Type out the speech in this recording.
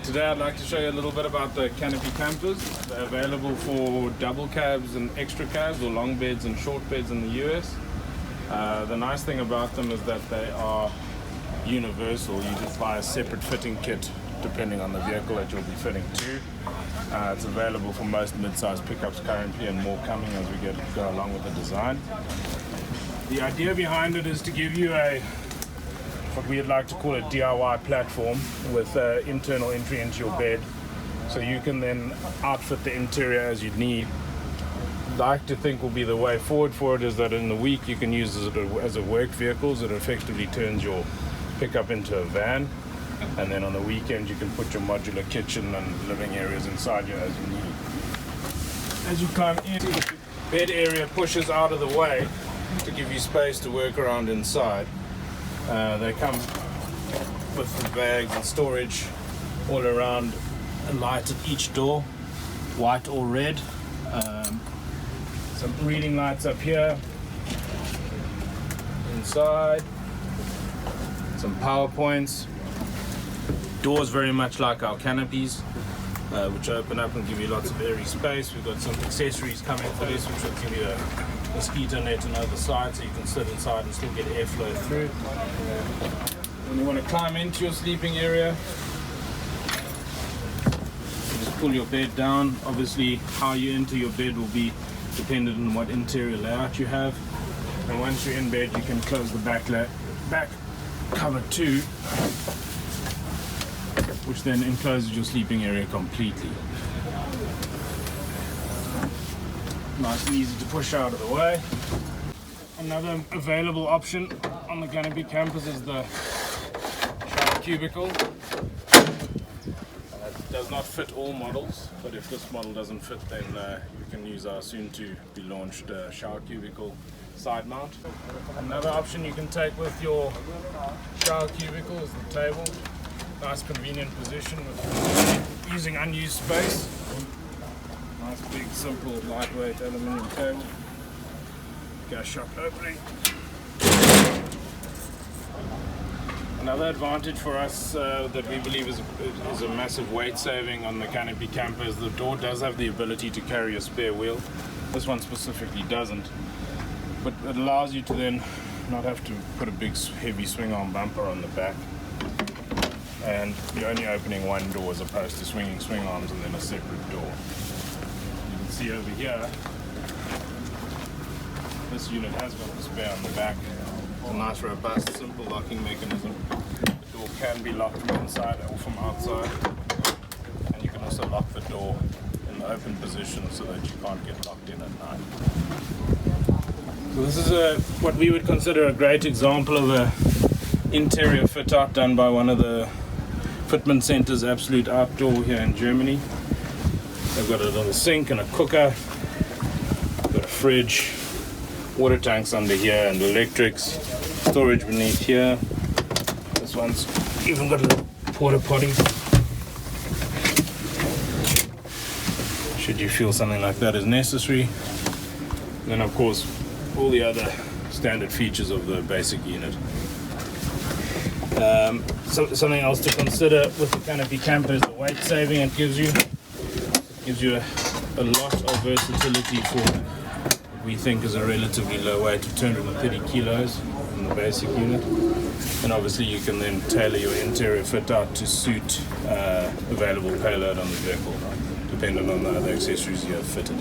Today I'd like to show you a little bit about the canopy campers. They're available for double cabs and extra cabs, or long beds and short beds in the US. The nice thing about them is that they are universal. You just buy a separate fitting kit depending on the vehicle that you'll be fitting to. It's available for most mid-size pickups currently, and more coming as we go along with the design. The idea behind it is to give you what we'd like to call a DIY platform with internal entry into your bed, so you can then outfit the interior as you need. Like to think will be the way forward for it is that in the week you can use it as a work vehicle, so it effectively turns your pickup into a van, and then on the weekend you can put your modular kitchen and living areas inside here as you need. As you climb in, the bed area pushes out of the way to give you space to work around inside. They come with the bags and storage all around, a light at each door, white or red. Some reading lights up here, inside, some power points. Doors very much like our canopies, which open up and give you lots of airy space. We've got some accessories coming for this, which will give you a mosquito net on the other side, so you can sit inside and still get airflow through. When you want to climb into your sleeping area, you just pull your bed down. Obviously, how you enter your bed will be dependent on what interior layout you have. And once you're in bed, you can close the back cover too, which then encloses your sleeping area completely. Nice and easy to push out of the way. Another available option on the canopy campers is the shower cubicle. It does not fit all models, but if this model doesn't fit, then you can use our soon to be launched shower cubicle side mount. Another option you can take with your shower cubicle is the table. Nice convenient position with using unused space. Nice big simple lightweight aluminium table. Gas shock opening. Another advantage for us that we believe is a massive weight saving on the canopy camper is the door does have the ability to carry a spare wheel. This one specifically doesn't, but it allows you to then not have to put a big heavy swing arm bumper on the back, and you're only opening one door as opposed to swinging swing arms and then a separate door. You can see over here, this unit has got the spare on the back. It's a nice, robust, simple locking mechanism. The door can be locked from inside or from outside, and you can also lock the door in the open position so that you can't get locked in at night. So this is what we would consider a great example of a interior fit out done by one of the fitment centers, Absolute Outdoor, here in Germany. They've got a little sink and a cooker, got a fridge, water tanks under here, and electrics, storage beneath here. This one's even got a porta potty, should you feel something like that is necessary. And then of course all the other standard features of the basic unit. Something else to consider with the canopy camper is the weight saving it gives you. It gives you a lot of versatility for what we think is a relatively low weight of 230 kilos in the basic unit. And obviously you can then tailor your interior fit out to suit available payload on the vehicle, depending on the other accessories you have fitted.